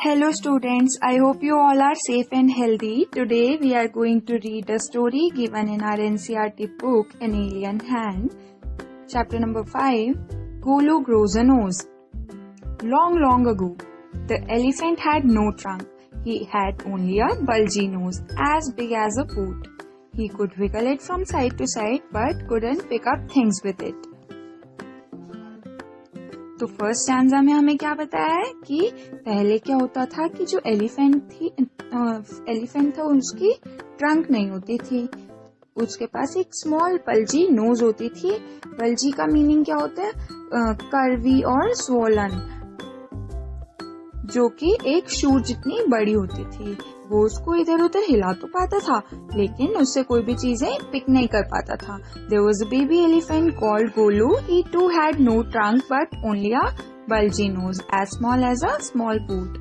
Hello students, I hope you all are safe and healthy. Today we are going to read a story given in our NCERT book, An Alien Hand. Chapter number 5, Golu Grows a Nose. Long, long ago, the elephant had no trunk. He had only a bulgy nose, as big as a boot. He could wiggle it from side to side but couldn't pick up things with it. तो first stanza में हमें क्या बताया है कि पहले क्या होता था कि जो एलिफेंट था उसकी ट्रंक नहीं होती थी, उसके पास एक स्मॉल बल्जी नोज होती थी. बल्जी का मीनिंग क्या होता है? कर्वी और स्वोलन, जो कि एक शूट जितनी बड़ी होती थी. वो उसको इधर उधर हिला तो पाता था लेकिन उससे कोई भी चीजें पिक नहीं कर पाता था. There was a baby elephant called Golu. He too had no trunk but only a bulgy nose as small as a small boot.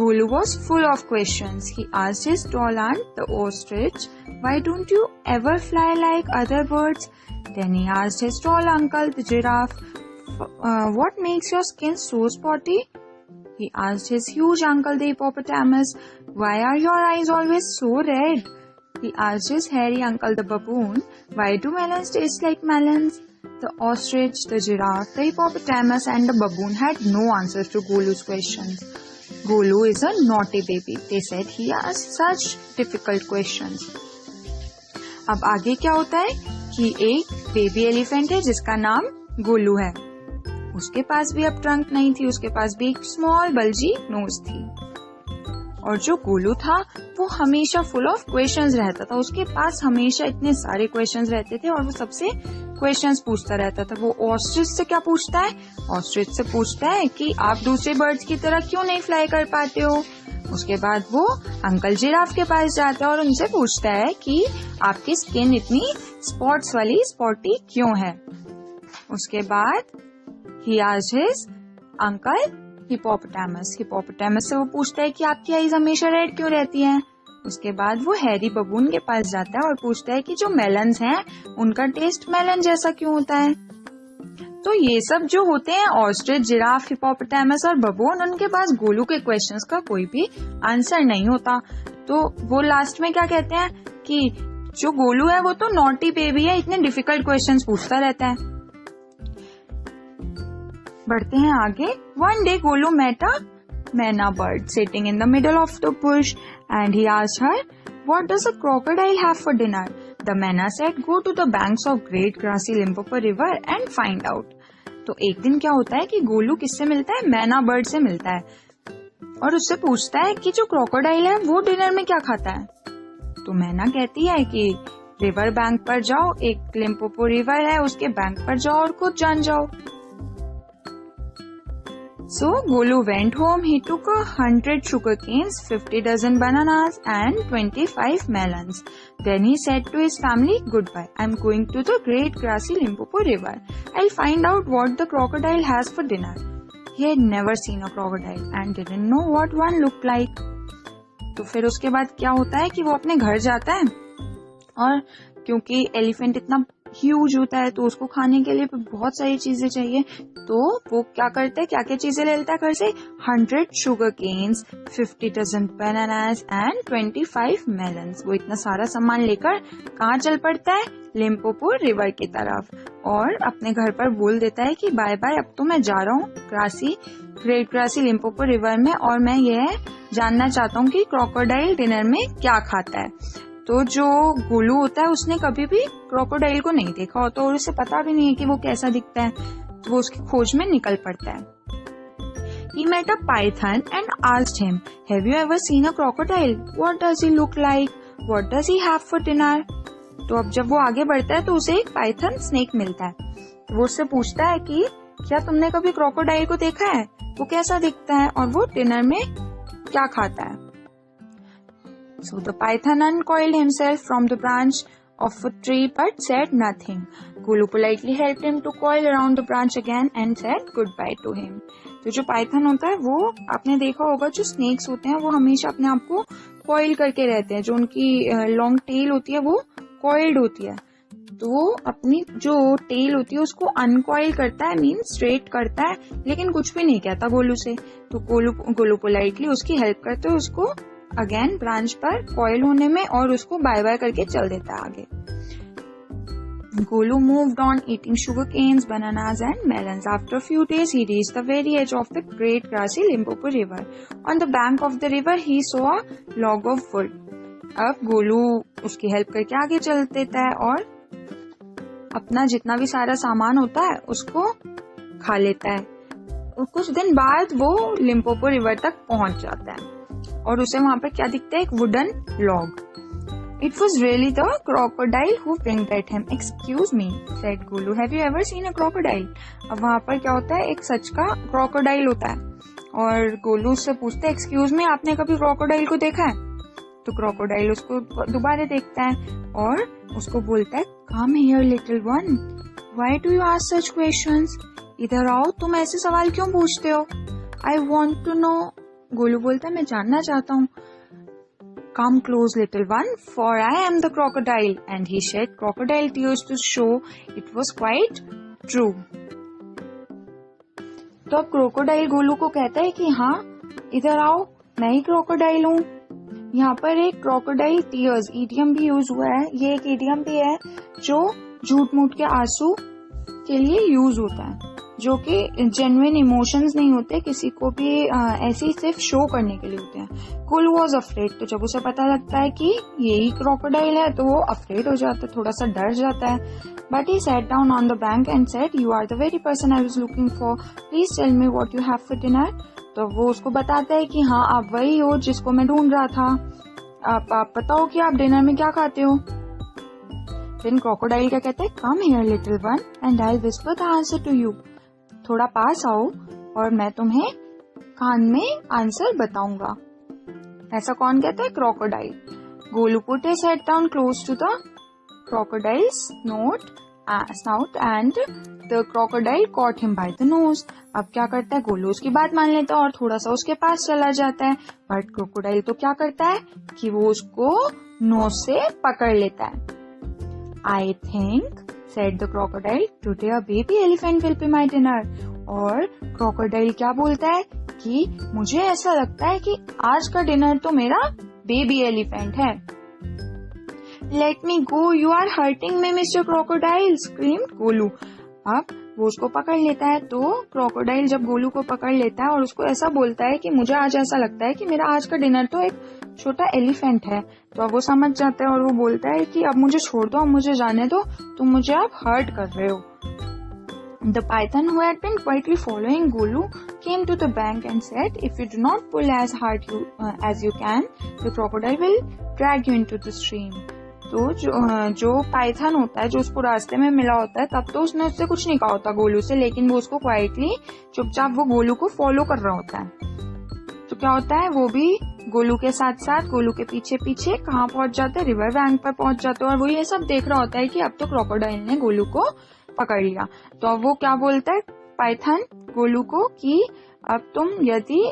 Golu was full of questions. He asked his tall aunt, the ostrich, "Why don't you ever fly like other birds?" Then he asked his tall uncle, the giraffe, "What makes your skin so spotty?" He asked his huge uncle, the hippopotamus, "Why are your eyes always so red?" He asked his hairy uncle, the baboon, "Why do melons taste like melons?" The ostrich, the giraffe, the hippopotamus and the baboon had no answers to Golu's questions. Golu is a naughty baby. They said he asked such difficult questions. अब आगे क्या होता है कि एक baby elephant है जिसका नाम गोलू है. उसके पास भी अब ट्रंक नहीं थी, उसके पास भी एक स्मॉल बल्जी नोज थी. और जो गोलू था वो हमेशा फुल ऑफ क्वेश्चंस रहता था. उसके पास हमेशा इतने सारे क्वेश्चंस रहते थे और वो सबसे क्वेश्चंस पूछता रहता था. वो ऑस्ट्रिच से क्या पूछता है? ऑस्ट्रिच से पूछता है कि आप दूसरे बर्ड्स की तरह क्यों नहीं फ्लाई कर पाते हो. उसके बाद वो अंकल जिराफ के पास जाता है और उनसे पूछता है कि आपकी स्किन इतनी स्पॉट्स वाली स्पॉटी क्यों है. उसके बाद he asked his uncle hippopotamus. Hippopotamus से वो पूछता है कि आपकी आईज हमेशा रेड क्यों रहती हैं. उसके बाद वो हैरी बबून के पास जाता है और पूछता है कि जो मेलन्स हैं उनका टेस्ट मेलन जैसा क्यों होता है. तो ये सब जो होते हैं ऑस्ट्रिच, जिराफ, हिपोपोटामस और बबून, उनके पास गोलू के क्वेश्चंस का कोई भी आंसर नहीं होता. तो वो लास्ट में क्या कहते हैं कि जो गोलू है वो तो नॉटी बेबी है, इतने डिफिकल्ट क्वेश्चंस पूछता रहता है. बढ़ते हैं आगे. One day Golu met a मैना bird sitting in the middle of the bush and he asked her, "What does a crocodile have for dinner?" The मैना said, "Go to the banks of great grassy Limpopo river and find out." तो एक दिन क्या होता है कि गोलू किससे मिलता है? मैना बर्ड से मिलता है और उससे पूछता है कि जो क्रोकोडाइल है वो डिनर में क्या खाता है. तो मैना कहती है कि रिवर बैंक पर जाओ, एक लिम्पोपो रिवर है उसके बैंक पर जाओ और खुद जान जाओ. So Golu went home. He took 100 sugar canes, 50 dozen bananas and 25 melons. Then he said to his family, "Goodbye. I'm going to the great grassy Limpopo river. I'll find out what the crocodile has for dinner." He had never seen a crocodile and didn't know what one looked like. तो फिर उसके बाद क्या होता है कि वो अपने घर जाता है और क्योंकि एलिफेंट इतना ह्यूज होता है तो उसको खाने के लिए बहुत सारी चीजें चाहिए. तो वो क्या करता है, क्या क्या चीजें ले लेता है घर से? 100 sugar canes, 50 dozen bananas and 25 melons. वो इतना सारा सामान लेकर कहाँ चल पड़ता है? लिम्पोपो रिवर की तरफ. और अपने घर पर बोल देता है कि बाय बाय, अब तो मैं जा रहा हूँ ग्रेट ग्रासी लिम्पोपो रिवर में और मैं यह जानना चाहता हूँ कि क्रोकोडाइल डिनर में क्या खाता है. तो जो गोलू होता है उसने कभी भी क्रोकोडाइल को नहीं देखा होता और उसे पता भी नहीं है कि वो कैसा दिखता है. तो वो उसकी खोज में निकल पड़ता है. He met a python and asked him, "Have you ever seen a crocodile? What does he look like? What does he have for dinner?" तो अब जब वो आगे बढ़ता है तो उसे एक पाइथन स्नेक मिलता है. तो वो उससे पूछता है कि क्या तुमने कभी क्रोकोडाइल को देखा है, वो कैसा दिखता है और वो डिनर में क्या खाता है. So the python uncoiled himself from the branch of a tree but said nothing. Golu politely helped him to coil around the branch again and said goodbye to him. तो जो पाइथन होता है वो आपने देखा होगा, जो स्नेक्स होते हैं वो हमेशा अपने आप को कॉइल करके रहते हैं. जो उनकी लॉन्ग टेल होती है वो कॉइल्ड होती है. तो वो अपनी जो टेल होती है उसको अनकॉइल करता है, मीन स्ट्रेट करता है, लेकिन कुछ भी नहीं कहता गोलू से। तो गोलू पोलाइटली उसकी हेल्प करते हुए उसको अगेन ब्रांच पर कॉइल होने में और उसको बाय बाय करके चल देता है आगे। Golu moved on eating sugar canes, bananas and melons. After a few days, he reached the very edge of the great grassy Limpopo river. On the bank of the river, he saw a log of wood. अब गोलू उसकी help करके आगे चल देता है और अपना जितना भी सारा सामान होता है उसको खा लेता है। और कुछ दिन बाद वो लिम्पोपो रिवर तक पहुंच जाता है और उसे वहां पर क्या दिखता है, एक wooden log. It was really the crocodile who blinked at him. Excuse me, said Golu. Have you ever seen a crocodile? अब वहाँ पर क्या होता है, एक सच का crocodile होता है और गोलू उससे पूछता है, एक्सक्यूज मी, आपने कभी crocodile को देखा है? तो crocodile उसको दोबारा देखता है और उसको बोलता है, Come here little one. Why do you ask such questions? इधर आओ, तुम ऐसे सवाल क्यों पूछते हो? I want to know. Golu बोलता है, मैं जानना चाहता हूँ। Come close little one, for I am the crocodile. And he shed crocodile tears to show it was quite true. तो अब क्रोकोडाइल गोलू को कहता है कि हाँ इधर आओ, मैं ही क्रोकोडाइल हूँ। यहाँ पर एक क्रोकोडाइल टीयर्स इडियम भी यूज हुआ है। ये एक इडियम भी है जो झूठ मूठ के आंसू के लिए यूज होता है, जो कि जेन्युइन इमोशंस नहीं होते, किसी को भी ऐसे ही सिर्फ शो करने के लिए होते हैं। गोलू वॉज अफ्रेड, तो जब उसे पता लगता है कि यही क्रोकोडाइल है तो वो अफ्रेड हो जाता है, थोड़ा सा डर जाता है। But he sat down on the bank and said, you are the very person I was looking for, please tell me what you have for dinner. तो वो उसको बताता है कि हाँ आप वही हो जिसको मैं ढूंढ रहा था, आप बताओ कि आप डिनर में क्या खाते हो। फिर क्रोकोडाइल क्या कहता है, come here little one and I will whisper the answer to you. थोड़ा पास आओ और मैं तुम्हें कान में आंसर बताऊंगा। ऐसा कौन कहता है, crocodile. Golu put his head down close to the crocodile's snout and the crocodile caught him by the nose. अब क्या करता है, गोलू उसकी बात मान लेता है और थोड़ा सा उसके पास चला जाता है। बट क्रोकोडाइल तो क्या करता है कि वो उसको नोज से पकड़ लेता है। I think, said the crocodile, today a baby elephant will be my dinner. और क्रोकोडाइल क्या बोलता है कि मुझे ऐसा लगता है कि आज का डिनर तो मेरा बेबी एलिफेंट है। Let me go, you are hurting me, Mr. Crocodile, screamed Golu. अब वो उसको पकड़ लेता है, तो क्रोकोडाइल जब गोलू को पकड़ लेता है और उसको ऐसा बोलता है कि मुझे आज ऐसा लगता है कि मेरा आज का डिनर तो एक छोटा एलिफेंट है, तो अब वो समझ जाता है और वो बोलता है कि अब मुझे छोड़ दो, अब मुझे जाने दो, तुम मुझे अब हर्ट कर रहे हो। The python, who had been quietly following Golu, came to the bank and said, if you do not pull as hard as you can, the crocodile will drag you into the stream. तो जो Python होता है, जो उसको रास्ते में मिला होता है, तब तो उसने उससे कुछ नहीं कहा होता गोलू से, लेकिन वो उसको क्वाइटली चुपचाप वो गोलू को फॉलो कर रहा होता है। तो क्या होता है, वो भी गोलू के साथ साथ गोलू के पीछे पीछे कहाँ पहुंच जाते हैं, रिवर बैंक पर पहुंच जाते हैं और वो ये सब देख रहा होता है कि अब तो क्रोकोडाइल ने गोलू को पकड़ लिया। तो अब वो क्या बोलता है पाइथन गोलू को कि अब तुम यदि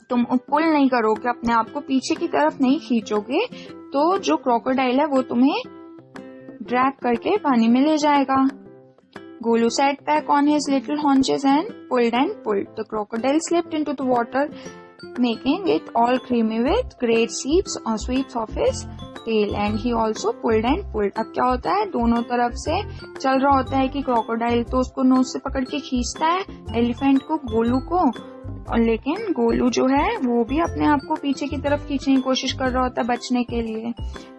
तुम पुल नहीं करोगे, अपने आप को पीछे की तरफ नहीं खींचोगे, तो जो क्रोकोडाइल है वो तुम्हें ड्रैग करके पानी में ले जाएगा। Golu sat back on his little haunches and pulled. The crocodile slipped into the water, making it all creamy with great sweeps of his tail, and he also pulled and pulled. अब क्या होता है, दोनों तरफ से चल रहा होता है कि क्रोकोडाइल तो उसको नोज से पकड़ के खींचता है एलिफेंट को, गोलू को, और लेकिन गोलू जो है वो भी अपने आप को पीछे की तरफ खींचने की कोशिश कर रहा होता है बचने के लिए।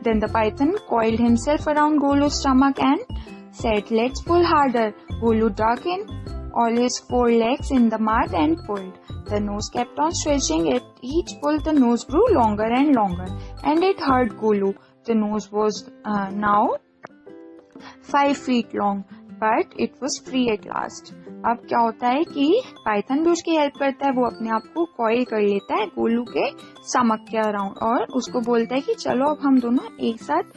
Then the python coiled himself around Golu's stomach and said, let's pull harder. Golu dug in all his 4 legs in the mud and pulled. The nose kept on stretching. At each pull, the nose grew longer and longer, and it hurt Golu. The nose was now 5 feet long, but it was free at last. अब क्या होता है कि Python भी उसकी help करता है, वो अपने आप को कॉइल कर लेता है गोलू के स्टमक के अराउंड और उसको बोलता है कि चलो अब हम दोनों एक साथ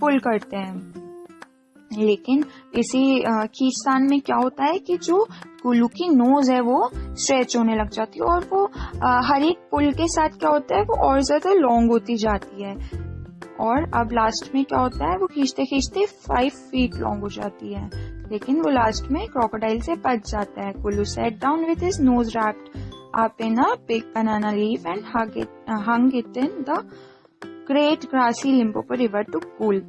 पुल करते हैं। लेकिन इसी खींचतान में क्या होता है कि जो गोलू की नोज है वो स्ट्रेच होने लग जाती है और वो हर एक पुल के साथ क्या होता है वो और ज्यादा लॉन्ग होती जाती है और अब लास्ट में क्या होता है, वो खींचते खींचते 5 फीट लॉन्ग हो जाती है, लेकिन वो लास्ट में क्रोकोडाइल से बच जाता है। Golu sat down with his nose wrapped up in a big banana leaf and hung it in the great grassy Limpopo river to cool.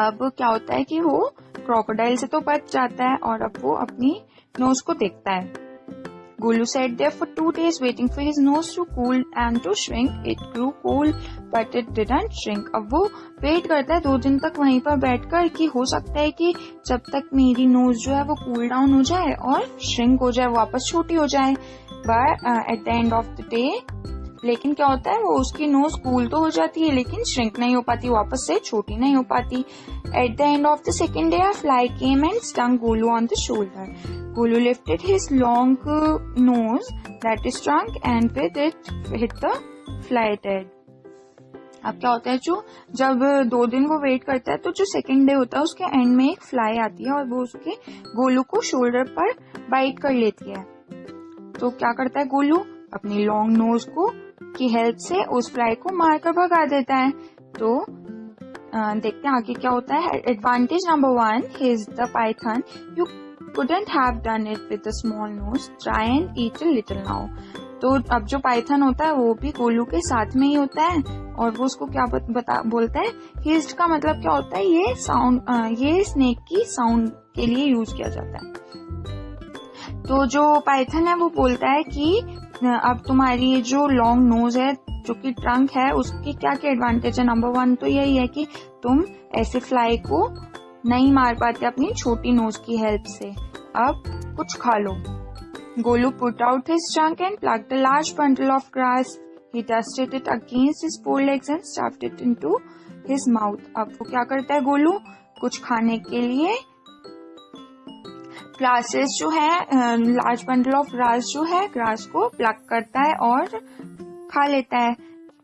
अब क्या होता है कि वो क्रोकोडाइल से तो बच जाता है और अब वो अपनी नोज को देखता है। Golu sat there for 2 days waiting for his nose to cool and to shrink. It grew cold, but it didn't shrink. अब वो वेट करता है 2 दिन तक वहीं पर बैठकर कि हो सकता है कि जब तक मेरी नोज जो है वो कूल डाउन हो जाए और श्रिंक हो जाए, वापस छोटी हो जाए। But at the end of the day, लेकिन क्या होता है, वो उसकी नोज कूल तो हो जाती है लेकिन श्रिंक नहीं हो पाती, वापस से छोटी नहीं हो पाती। At the end of the second day a fly came and stung Golu on the shoulder. Golu lifted his long nose that is shrunk and with it hit the fly dead. अब क्या होता है, जब 2 दिन वो wait करता है तो जो सेकेंड डे होता है उसके एंड में एक फ्लाई आती है और वो उसके गोलू को शोल्डर पर बाइट कर लेती है। तो क्या करता है गोलू, अपनी लॉन्ग नोज की हेल्प से उस फ्लाई को मारकर भगा देता है। तो देखते हैं आगे क्या होता है। Advantage number 1, here's the python. You couldn't have done it with a small nose. Try and eat a little now. तो अब जो पाइथन होता है वो भी गोलू के साथ में ही होता है और वो उसको क्या बोलता है, हिस्ड का मतलब क्या होता है, ये साउंड, ये स्नेक की साउंड के लिए यूज किया जाता है। तो जो पाइथन है वो बोलता है कि अब तुम्हारी जो लॉन्ग नोज है, जो कि ट्रंक है, उसकी क्या क्या एडवांटेज है। नंबर 1 तो यही है कि तुम ऐसे फ्लाई को नहीं मार पाते अपनी छोटी नोज की हेल्प से। अब कुछ खा लो। Golu put out his trunk and plucked a large bundle of grass. He dusted it against his four legs and stuffed it into his mouth. अब वो क्या करता है गोलू, कुछ खाने के लिए ग्रासेस जो है, लार्ज बंडल ऑफ ग्रास जो है, ग्रास को प्लक करता है और खा लेता है।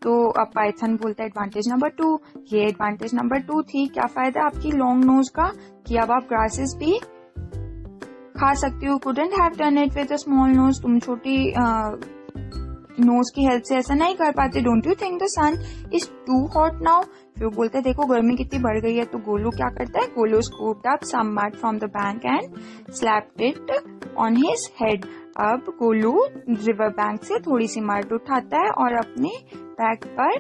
तो अब पाइथन बोलता है एडवांटेज नंबर 2। ये एडवांटेज नंबर 2 थी। क्या फायदा आपकी लॉन्ग नोज का कि अब आप ग्रासेस भी खा सकती हो। Couldn't have done it with a small nose, तुम छोटी नोज की हेल्प से ऐसा नहीं कर पाते। Don't you think the sun is too hot now. फिर बोलते हैं देखो गर्मी कितनी बढ़ गई है। तो गोलू क्या करता है, Golu scooped up some mud from the bank and slapped it on his head. अब गोलू रिवर बैंक से थोड़ी सी मड उठाता है और अपने बैक पर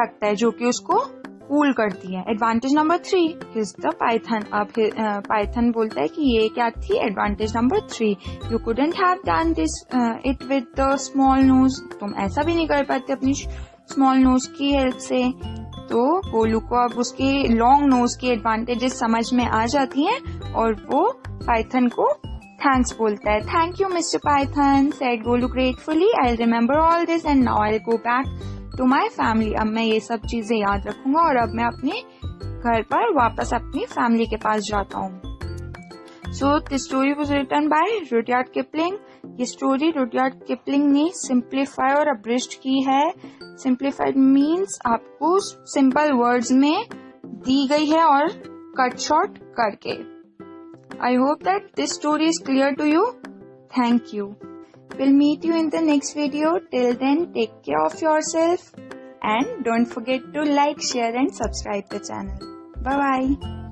रखता है, जो कि उसको कूल करती है। Advantage number 3, his the python. अब पाइथन बोलता है कि ये क्या थी, advantage number 3, you couldn't have done this it with the small nose, तुम ऐसा भी नहीं कर पाते अपनी स्मॉल नोज की हेल्प से। तो गोलू को अब उसके लॉन्ग नोज की एडवांटेजेस समझ में आ जाती हैं और वो पाइथन को थैंक्स बोलता है। Thank you mister python, said Golu gratefully, I will remember all this and now I will go back to my family. अब मैं ये सब चीजें याद रखूंगा और अब मैं अपने घर पर वापस अपनी फैमिली के पास जाता हूँ। So this story was written by Rudyard Kipling. ये स्टोरी रुडयार्ड किपलिंग ने सिंप्लीफाई और अब्रिज्ड की है। सिंप्लीफाइड मीन्स आपको सिंपल वर्ड्स में दी गई है और कट शॉर्ट करके। I hope that this story is clear to you. Thank you. We'll meet you in the next video. Till then, take care of yourself and don't forget to like, share and subscribe the channel. Bye bye.